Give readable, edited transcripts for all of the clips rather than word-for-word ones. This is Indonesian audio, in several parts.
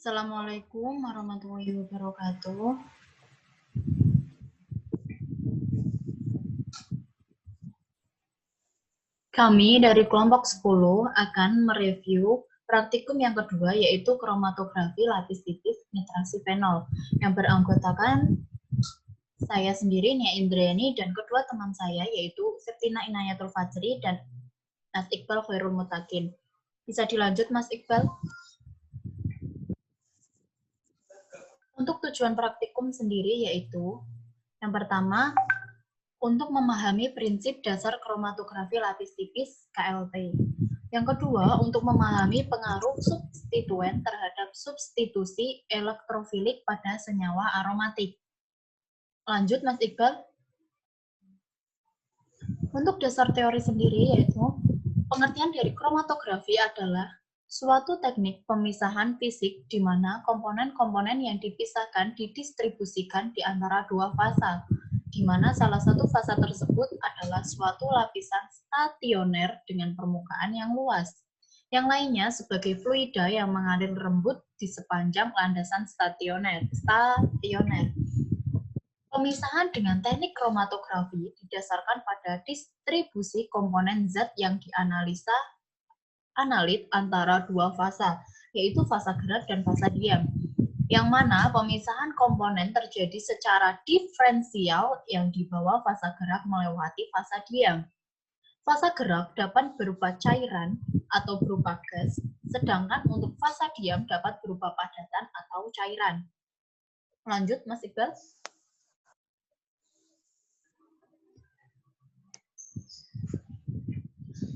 Assalamualaikum warahmatullahi wabarakatuh. Kami dari kelompok 10 akan mereview praktikum yang kedua, yaitu kromatografi lapis tipis nitrasi fenol, yang beranggotakan saya sendiri, Nia Indrayani, dan kedua teman saya, yaitu Septina Inayatul Fajri dan Mas Iqbal Khairul Mutakin. Bisa dilanjut, Mas Iqbal? Untuk tujuan praktikum sendiri yaitu, yang pertama, untuk memahami prinsip dasar kromatografi lapis tipis KLT. Yang kedua, untuk memahami pengaruh substituen terhadap substitusi elektrofilik pada senyawa aromatik. Lanjut, Mas Iqbal. Untuk dasar teori sendiri yaitu, pengertian dari kromatografi adalah suatu teknik pemisahan fisik di mana komponen-komponen yang dipisahkan didistribusikan di antara dua fasa, di mana salah satu fasa tersebut adalah suatu lapisan stasioner dengan permukaan yang luas. Yang lainnya sebagai fluida yang mengalir lembut di sepanjang landasan stasioner. Pemisahan dengan teknik kromatografi didasarkan pada distribusi komponen zat yang dianalisa analit antara dua fasa, yaitu fasa gerak dan fasa diam, yang mana pemisahan komponen terjadi secara diferensial yang di bawah fasa gerak melewati fasa diam. Fasa gerak dapat berupa cairan atau berupa gas, sedangkan untuk fasa diam dapat berupa padatan atau cairan. Lanjut, Mas Iqbal.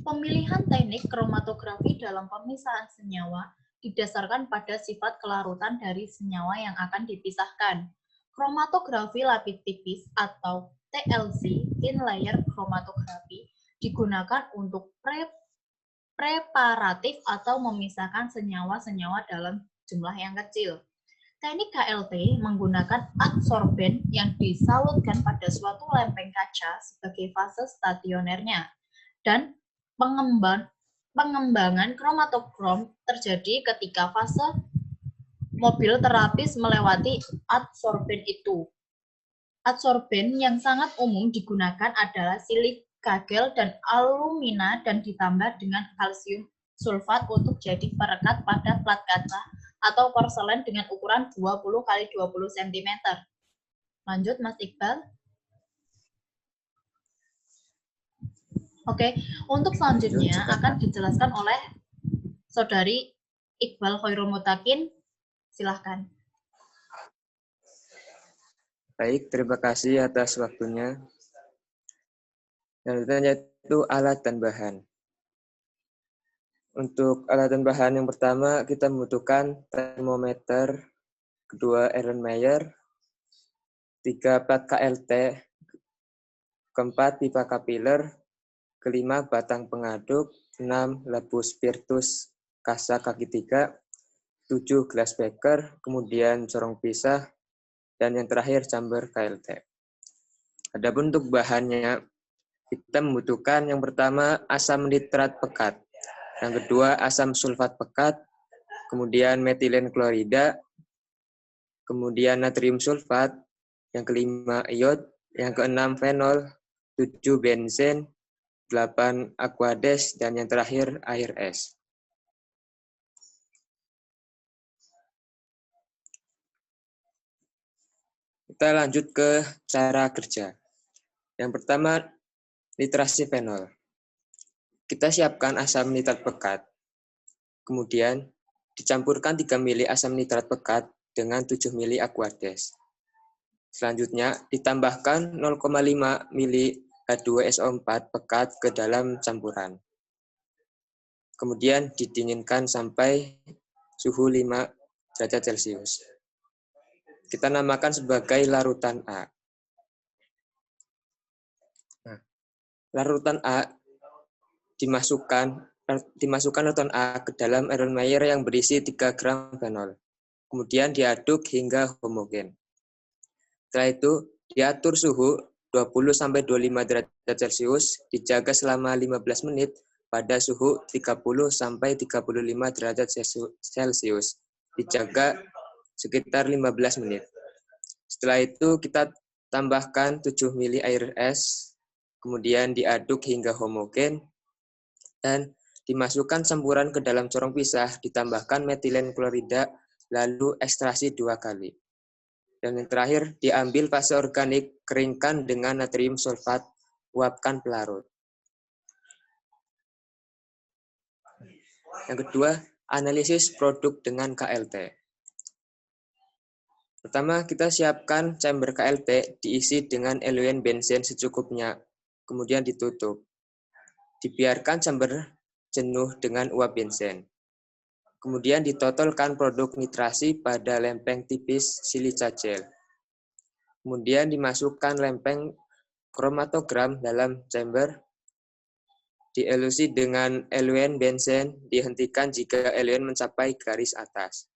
Pemilihan teknik kromatografi dalam pemisahan senyawa didasarkan pada sifat kelarutan dari senyawa yang akan dipisahkan. Kromatografi lapis tipis atau TLC, thin layer chromatography, digunakan untuk preparatif atau memisahkan senyawa-senyawa dalam jumlah yang kecil. Teknik KLT menggunakan adsorben yang disalutkan pada suatu lempeng kaca sebagai fase stasionernya, dan pengembangan kromatokrom terjadi ketika fase mobil terapis melewati adsorben itu. Adsorben yang sangat umum digunakan adalah silika gel dan alumina dan ditambah dengan kalsium sulfat untuk jadi perekat pada plat kaca atau porselen dengan ukuran 20 x 20 cm. Lanjut, Mas Iqbal. Oke, untuk selanjutnya akan dijelaskan oleh Saudari Iqbal Khairul Mutakin. Silahkan. Baik, terima kasih atas waktunya. Yang pertama yaitu alat dan bahan. Untuk alat dan bahan yang pertama kita membutuhkan termometer, kedua Erlenmeyer, 3 plat KLT, keempat pipa kapiler, kelima batang pengaduk, 6 labu spiritus kasa kaki 3, 7 gelas beker, kemudian corong pisah, dan yang terakhir chamber KLT. Adapun untuk bahannya, kita membutuhkan yang pertama asam nitrat pekat, yang kedua asam sulfat pekat, kemudian metilen klorida, kemudian natrium sulfat, yang kelima iod, yang keenam fenol, 7 benzen, 8 aquades, dan yang terakhir air es. Kita lanjut ke cara kerja. Yang pertama, nitrasi fenol. Kita siapkan asam nitrat pekat. Kemudian dicampurkan 3 mili asam nitrat pekat dengan 7 mili aquades. Selanjutnya ditambahkan 0,5 mili H2SO4 pekat ke dalam campuran. Kemudian didinginkan sampai suhu 5 derajat Celcius. Kita namakan sebagai larutan A. Nah, larutan A dimasukkan larutan A ke dalam Erlenmeyer yang berisi 3 gram fenol. Kemudian diaduk hingga homogen. Setelah itu diatur suhu 20-25 derajat Celcius, dijaga selama 15 menit pada suhu 30-35 derajat Celcius. dijaga sekitar 15 menit. Setelah itu kita tambahkan 7 ml air es, kemudian diaduk hingga homogen, dan dimasukkan campuran ke dalam corong pisah, ditambahkan metilen klorida, lalu ekstraksi 2 kali. Dan yang terakhir, diambil fase organik, keringkan dengan natrium sulfat, uapkan pelarut. Yang kedua, analisis produk dengan KLT. Pertama, kita siapkan chamber KLT diisi dengan eluen benzen secukupnya, kemudian ditutup. Dibiarkan chamber jenuh dengan uap benzen. Kemudian ditotolkan produk nitrasi pada lempeng tipis silica gel. Kemudian dimasukkan lempeng kromatogram dalam chamber, dielusi dengan eluen benzen, dihentikan jika eluen mencapai garis atas.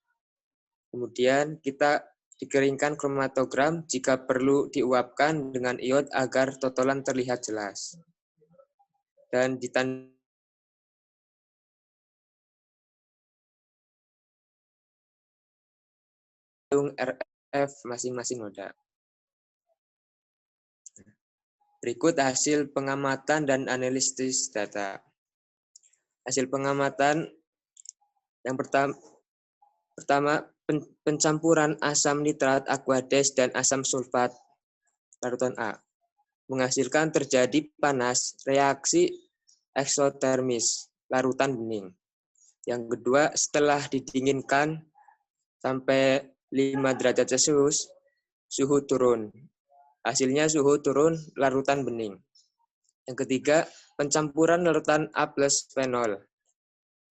Kemudian kita dikeringkan kromatogram, jika perlu diuapkan dengan iod agar totolan terlihat jelas. Dan ditandai RF masing-masing noda. Berikut hasil pengamatan dan analisis data. Hasil pengamatan yang pertama pencampuran asam nitrat, aquades, dan asam sulfat larutan A menghasilkan terjadi panas, reaksi eksotermis, larutan bening. Yang kedua, setelah didinginkan sampai 5 derajat Celcius, suhu turun. Hasilnya suhu turun, larutan bening. Yang ketiga, pencampuran larutan A plus fenol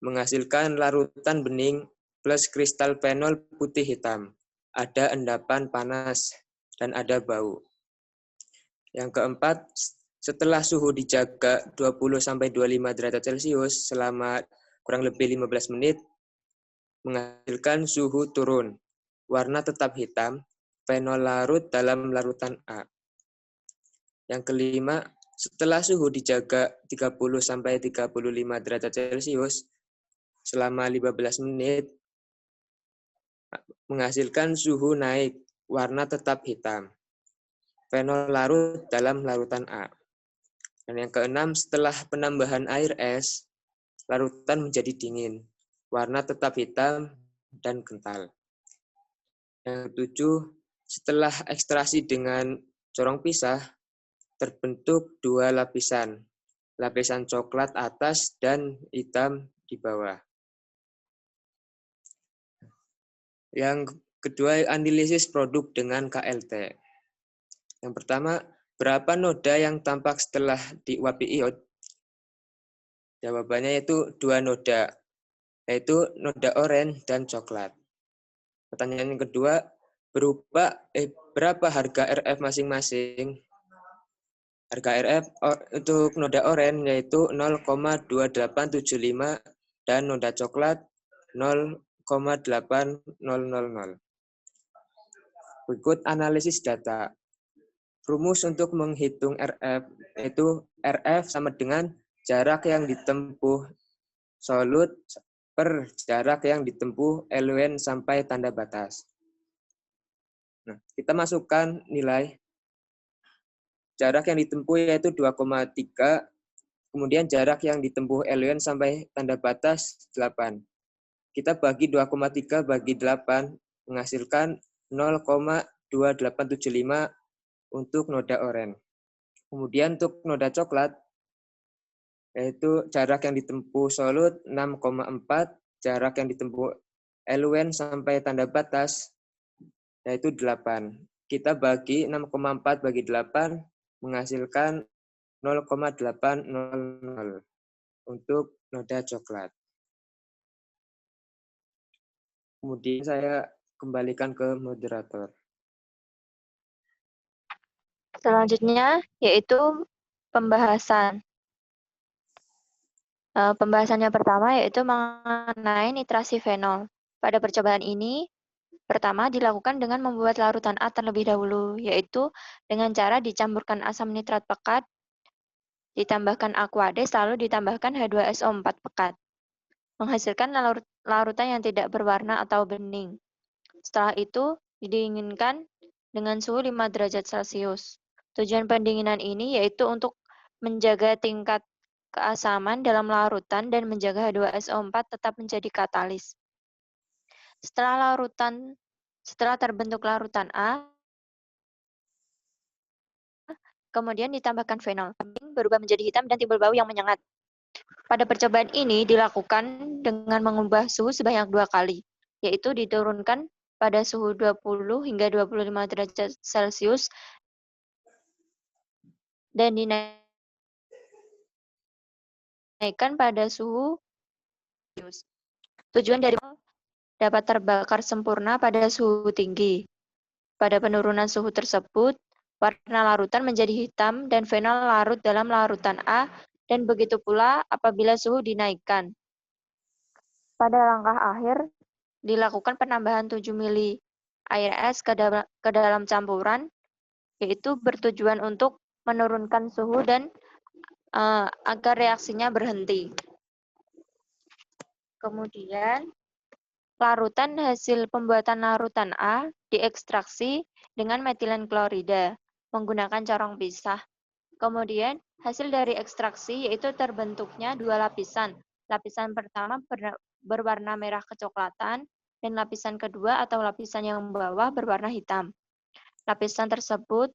menghasilkan larutan bening plus kristal fenol putih hitam. Ada endapan panas dan ada bau. Yang keempat, setelah suhu dijaga 20-25 derajat Celcius selama kurang lebih 15 menit, menghasilkan suhu turun, warna tetap hitam, fenol larut dalam larutan A. Yang kelima, setelah suhu dijaga 30-35 derajat Celcius selama 15 menit, menghasilkan suhu naik, warna tetap hitam, fenol larut dalam larutan A. Dan yang keenam, setelah penambahan air es, larutan menjadi dingin, warna tetap hitam dan kental. Yang ketujuh, setelah ekstraksi dengan corong pisah, terbentuk 2 lapisan, lapisan coklat atas dan hitam di bawah. Yang kedua, analisis produk dengan KLT. Yang pertama, berapa noda yang tampak setelah diuapi iod? Jawabannya yaitu 2 noda, yaitu noda oranye dan coklat. Pertanyaan yang kedua, berapa harga RF masing-masing? Harga RF untuk noda oranye yaitu 0,2875 dan noda coklat 0,8000. Berikut analisis data. Rumus untuk menghitung RF yaitu RF sama dengan jarak yang ditempuh solut per jarak yang ditempuh eluen sampai tanda batas. Nah, kita masukkan nilai jarak yang ditempuh yaitu 2,3, kemudian jarak yang ditempuh eluen sampai tanda batas 8. Kita bagi 2,3 bagi 8 menghasilkan 0,2875 untuk noda oranye. Kemudian untuk noda coklat, yaitu jarak yang ditempuh solut 6,4, jarak yang ditempuh eluen sampai tanda batas, yaitu 8. Kita bagi 6,4 bagi 8, menghasilkan 0,800 untuk noda coklat. Kemudian saya kembalikan ke moderator. Selanjutnya yaitu pembahasan. Pembahasannya pertama yaitu mengenai nitrasi fenol. Pada percobaan ini, pertama dilakukan dengan membuat larutan A terlebih dahulu, yaitu dengan cara dicampurkan asam nitrat pekat, ditambahkan aquades, lalu ditambahkan H2SO4 pekat. Menghasilkan larutan yang tidak berwarna atau bening. Setelah itu, didinginkan dengan suhu 5 derajat Celcius. Tujuan pendinginan ini yaitu untuk menjaga tingkat keasaman dalam larutan dan menjaga H2SO4 tetap menjadi katalis. Setelah terbentuk larutan A, kemudian ditambahkan fenol, berubah menjadi hitam dan timbul bau yang menyengat. Pada percobaan ini dilakukan dengan mengubah suhu sebanyak 2 kali, yaitu diturunkan pada suhu 20 hingga 25 derajat Celcius dan dinaikkan pada suhu Celcius. Tujuan dari dapat terbakar sempurna pada suhu tinggi. Pada penurunan suhu tersebut, warna larutan menjadi hitam dan fenol larut dalam larutan A, dan begitu pula apabila suhu dinaikkan. Pada langkah akhir, dilakukan penambahan 7 mili air es ke dalam campuran, yaitu bertujuan untuk menurunkan suhu dan agar reaksinya berhenti. Kemudian, hasil pembuatan larutan A diekstraksi dengan metilen klorida menggunakan corong pisah. Kemudian, hasil dari ekstraksi yaitu terbentuknya 2 lapisan. Lapisan pertama berwarna merah kecoklatan, dan lapisan kedua atau lapisan yang bawah berwarna hitam. Lapisan tersebut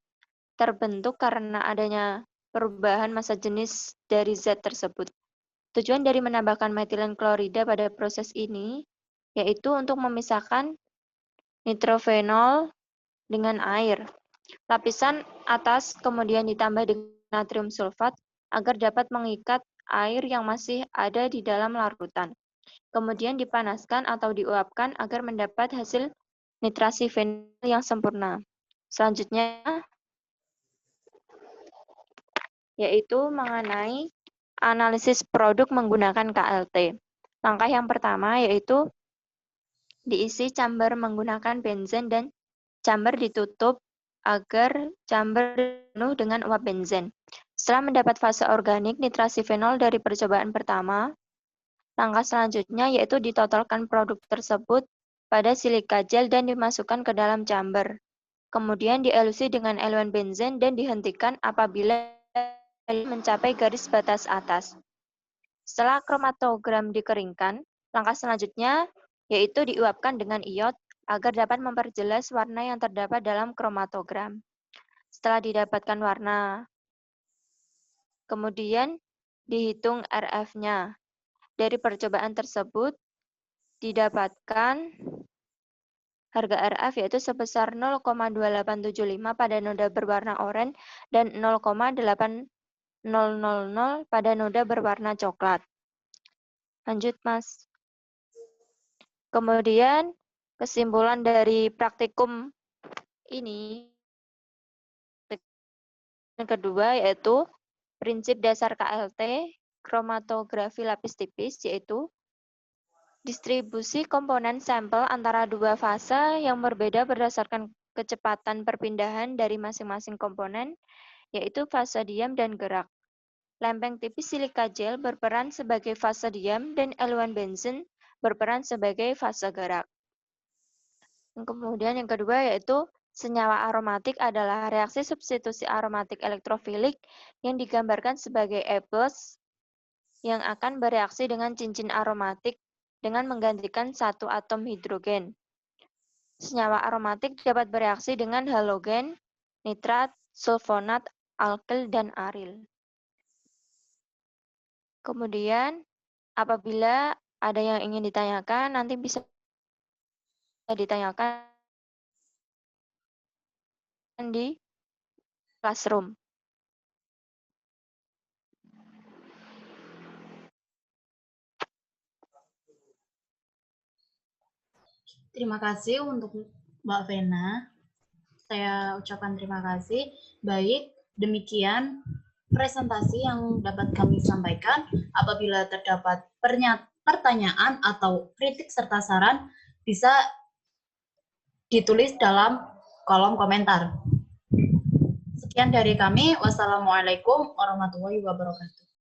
terbentuk karena adanya perubahan massa jenis dari zat tersebut. Tujuan dari menambahkan metilen klorida pada proses ini yaitu untuk memisahkan nitrofenol dengan air. Lapisan atas kemudian ditambah dengan natrium sulfat agar dapat mengikat air yang masih ada di dalam larutan. Kemudian dipanaskan atau diuapkan agar mendapat hasil nitrasi fenol yang sempurna. Selanjutnya yaitu mengenai analisis produk menggunakan KLT. Langkah yang pertama yaitu diisi chamber menggunakan benzen dan chamber ditutup agar chamber penuh dengan uap benzen. Setelah mendapat fase organik nitrasi fenol dari percobaan pertama, langkah selanjutnya yaitu ditotalkan produk tersebut pada silika gel dan dimasukkan ke dalam chamber. Kemudian dielusi dengan eluan benzen dan dihentikan apabila mencapai garis batas atas. Setelah kromatogram dikeringkan, langkah selanjutnya yaitu diuapkan dengan iod agar dapat memperjelas warna yang terdapat dalam kromatogram. Setelah didapatkan warna, kemudian dihitung RF-nya. Dari percobaan tersebut didapatkan harga RF yaitu sebesar 0,2875 pada noda berwarna oranye dan 0,8000 pada noda berwarna coklat. Lanjut, Mas. Kemudian kesimpulan dari praktikum ini yang kedua yaitu prinsip dasar KLT kromatografi lapis tipis, yaitu distribusi komponen sampel antara dua fase yang berbeda berdasarkan kecepatan perpindahan dari masing-masing komponen, yaitu fase diam dan gerak. Lempeng tipis silika gel berperan sebagai fase diam dan eluan benzen berperan sebagai fase gerak. Kemudian yang kedua yaitu senyawa aromatik adalah reaksi substitusi aromatik elektrofilik yang digambarkan sebagai E+ yang akan bereaksi dengan cincin aromatik dengan menggantikan satu atom hidrogen. Senyawa aromatik dapat bereaksi dengan halogen, nitrat, sulfonat, alkil, dan aril. Kemudian, apabila ada yang ingin ditanyakan, nanti bisa ditanyakan di classroom. Terima kasih untuk Mbak Vena. Saya ucapkan terima kasih. Baik, demikian presentasi yang dapat kami sampaikan. Apabila terdapat pertanyaan atau kritik serta saran, bisa ditulis dalam kolom komentar. Sekian dari kami. Wassalamualaikum warahmatullahi wabarakatuh.